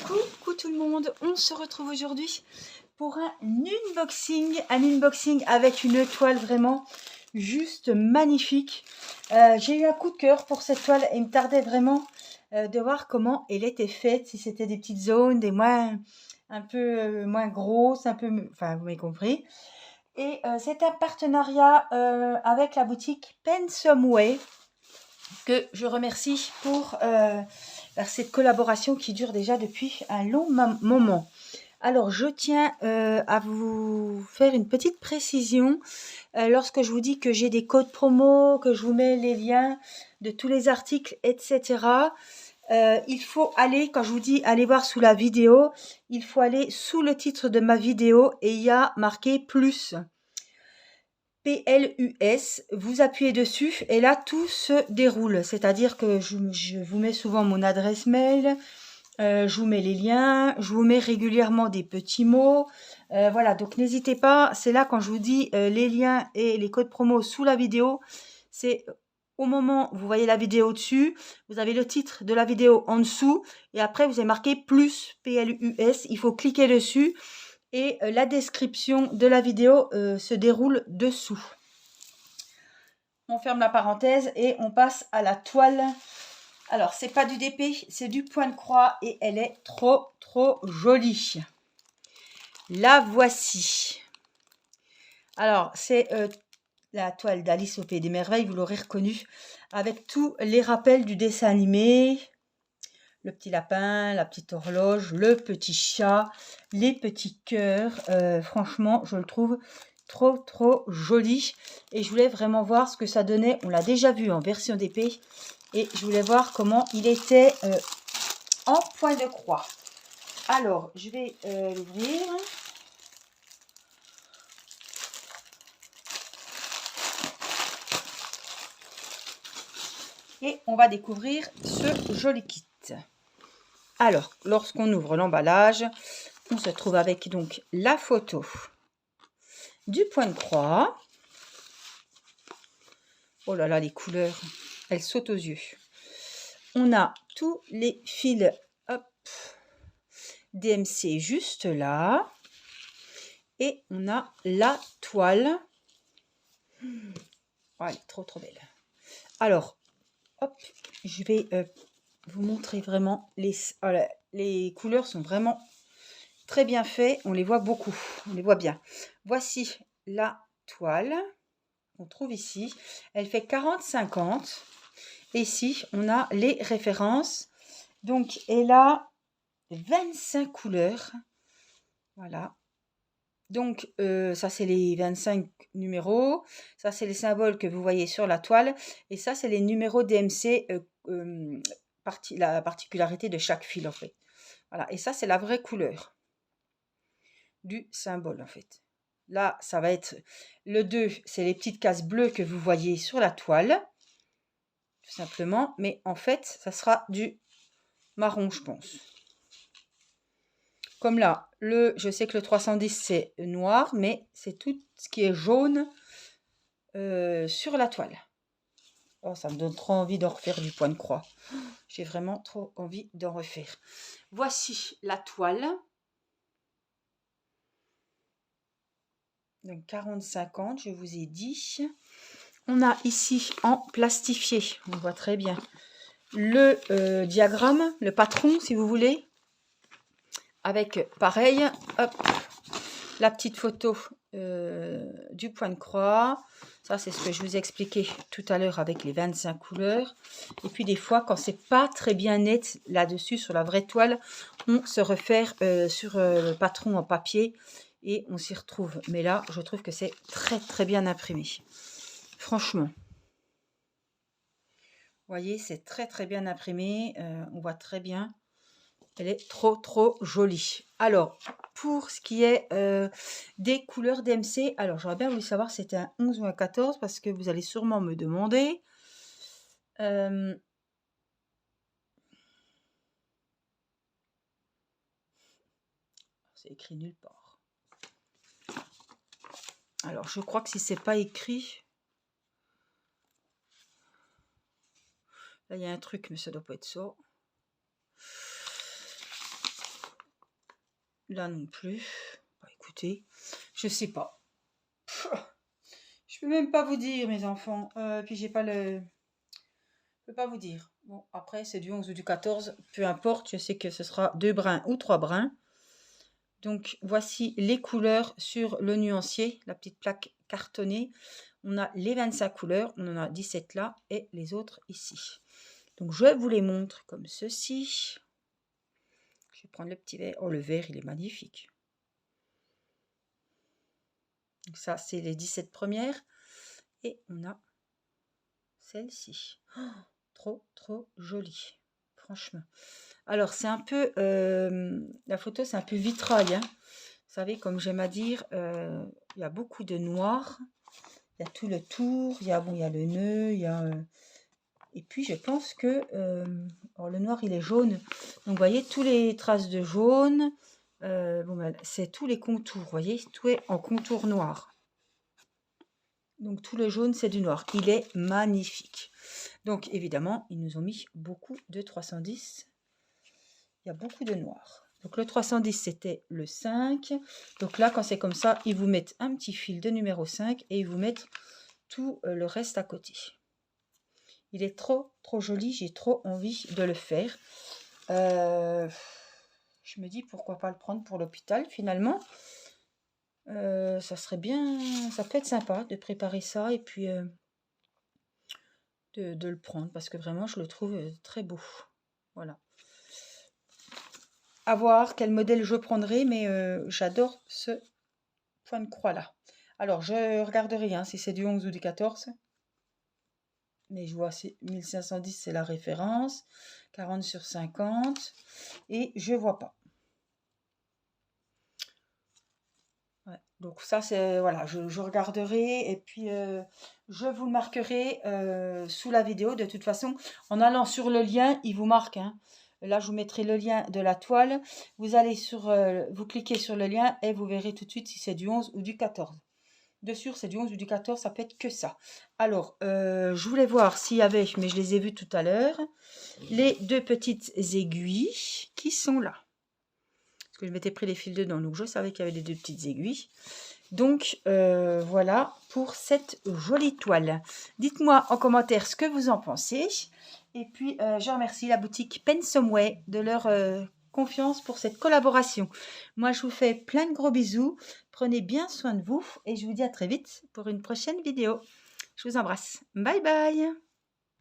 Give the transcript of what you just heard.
Coucou tout le monde, on se retrouve aujourd'hui pour un unboxing avec une toile vraiment juste magnifique. J'ai eu un coup de cœur pour cette toile et il me tardait vraiment de voir comment elle était faite, si c'était des petites zones, des un peu moins grosses, enfin vous m'avez compris. Et c'est un partenariat avec la boutique Pensomeway que je remercie pour cette collaboration qui dure déjà depuis un long moment. Alors, je tiens à vous faire une petite précision. Lorsque je vous dis que j'ai des codes promo, que je vous mets les liens de tous les articles, etc., il faut aller, quand je vous dis aller voir sous la vidéo, il faut aller sous le titre de ma vidéo et il y a marqué plus. PLUS, vous appuyez dessus et là tout se déroule, c'est-à-dire que je vous mets souvent mon adresse mail, je vous mets les liens, je vous mets régulièrement des petits mots, voilà, donc n'hésitez pas, c'est là quand je vous dis les liens et les codes promo sous la vidéo, c'est au moment où vous voyez la vidéo dessus, vous avez le titre de la vidéo en dessous et après vous avez marqué plus PLUS, il faut cliquer dessus. Et la description de la vidéo se déroule dessous. On ferme la parenthèse et on passe à la toile. Alors, c'est pas du DP, c'est du point de croix et elle est trop jolie. La voici. Alors, c'est la toile d'Alice au Pays des Merveilles, vous l'aurez reconnue, avec tous les rappels du dessin animé. Le petit lapin, la petite horloge, le petit chat, les petits cœurs. Franchement, je le trouve trop joli. Et je voulais vraiment voir ce que ça donnait. On l'a déjà vu en version d'épée. Et je voulais voir comment il était en point de croix. Alors, je vais l'ouvrir. Et on va découvrir ce joli kit. Alors, lorsqu'on ouvre l'emballage, on se trouve avec donc la photo du point de croix. Oh là là, les couleurs, elles sautent aux yeux. On a tous les fils DMC juste là. Et on a la toile. Oh, elle est trop belle. Alors, hop, je vais vous montrer vraiment. Les couleurs sont vraiment très bien faites. On les voit beaucoup, on les voit bien. Voici la toile. On trouve ici, elle fait 40-50. Ici, on a les références. Donc, elle a 25 couleurs. Voilà. Donc, ça, c'est les 25 numéros. Ça, c'est les symboles que vous voyez sur la toile. Et ça, c'est les numéros DMC, la particularité de chaque fil, en fait. Voilà. Et ça, c'est la vraie couleur du symbole, en fait. Là, ça va être le 2, c'est les petites cases bleues que vous voyez sur la toile, tout simplement. Mais en fait, ça sera du marron, je pense. Comme là, je sais que le 310, c'est noir, mais c'est tout ce qui est jaune sur la toile. Oh, ça me donne trop envie d'en refaire du point de croix. J'ai vraiment trop envie d'en refaire. Voici la toile. Donc 40-50, je vous ai dit. On a ici en plastifié, on voit très bien, le diagramme, le patron si vous voulez, avec pareil, hop, la petite photo du point de croix. Ça, c'est ce que je vous ai expliqué tout à l'heure avec les 25 couleurs. Et puis des fois, quand c'est pas très bien net là-dessus, sur la vraie toile, on se réfère sur le patron en papier et on s'y retrouve. Mais là, je trouve que c'est très bien imprimé. Franchement. Vous voyez, c'est très bien imprimé. On voit très bien. Elle est trop jolie. Alors, pour ce qui est des couleurs DMC, alors j'aurais bien voulu savoir si c'était un 11 ou un 14 parce que vous allez sûrement me demander. C'est écrit nulle part. Alors, je crois que si c'est pas écrit... Là, il y a un truc, mais ça doit pas être ça. Là non plus. Bah, écoutez, je sais pas. Je peux même pas vous dire, mes enfants. Puis j'ai pas le... Je peux pas vous dire. Bon, après, c'est du 11 ou du 14. Peu importe, je sais que ce sera 2 brins ou 3 brins. Donc, voici les couleurs sur le nuancier, la petite plaque cartonnée. On a les 25 couleurs, on en a 17 là et les autres ici. Donc, je vous les montre comme ceci. Je vais prendre le petit verre. Oh, le vert, il est magnifique. Donc, ça, c'est les 17 premières. Et on a celle-ci. Oh, trop, trop jolie. Franchement. Alors, c'est un peu... la photo, c'est un peu vitrail. Hein. Vous savez, comme j'aime à dire, il y a beaucoup de noir. Il y a tout le tour. Il y a, bon, il y a le nœud. Il y a... et puis, je pense que... alors, le noir, il est jaune. Donc, vous voyez, tous les traces de jaune. Bon, ben, c'est tous les contours. Vous voyez, tout est en contour noir. Donc, tout le jaune, c'est du noir. Il est magnifique. Donc, évidemment, ils nous ont mis beaucoup de 310. Il y a beaucoup de noir. Donc, le 310, c'était le 5. Donc là, quand c'est comme ça, ils vous mettent un petit fil de numéro 5 et ils vous mettent tout le reste à côté. Il est trop, trop joli. J'ai trop envie de le faire. Je me dis, pourquoi pas le prendre pour l'hôpital, finalement. Ça serait bien, ça peut être sympa de préparer ça et puis de le prendre parce que vraiment je le trouve très beau. Voilà. À voir quel modèle je prendrai, mais j'adore ce point de croix là. Alors je regarderai hein, si c'est du 11 ou du 14. Mais je vois 1510 c'est la référence. 40 sur 50. Et je vois pas. Ouais, donc ça c'est voilà, je regarderai et puis je vous le marquerai sous la vidéo. De toute façon, en allant sur le lien, il vous marque. Hein. Là, je vous mettrai le lien de la toile. Vous allez sur, vous cliquez sur le lien et vous verrez tout de suite si c'est du 11 ou du 14. De sûr, c'est du 11 ou du 14, ça peut être que ça. Alors, je voulais voir s'il y avait, mais je les ai vues tout à l'heure, les deux petites aiguilles qui sont là. Que je m'étais pris les fils dedans, donc je savais qu'il y avait des deux petites aiguilles. Donc voilà pour cette jolie toile. Dites-moi en commentaire ce que vous en pensez. Et puis je remercie la boutique Pensomeway de leur confiance pour cette collaboration. Moi je vous fais plein de gros bisous. Prenez bien soin de vous et je vous dis à très vite pour une prochaine vidéo. Je vous embrasse. Bye bye.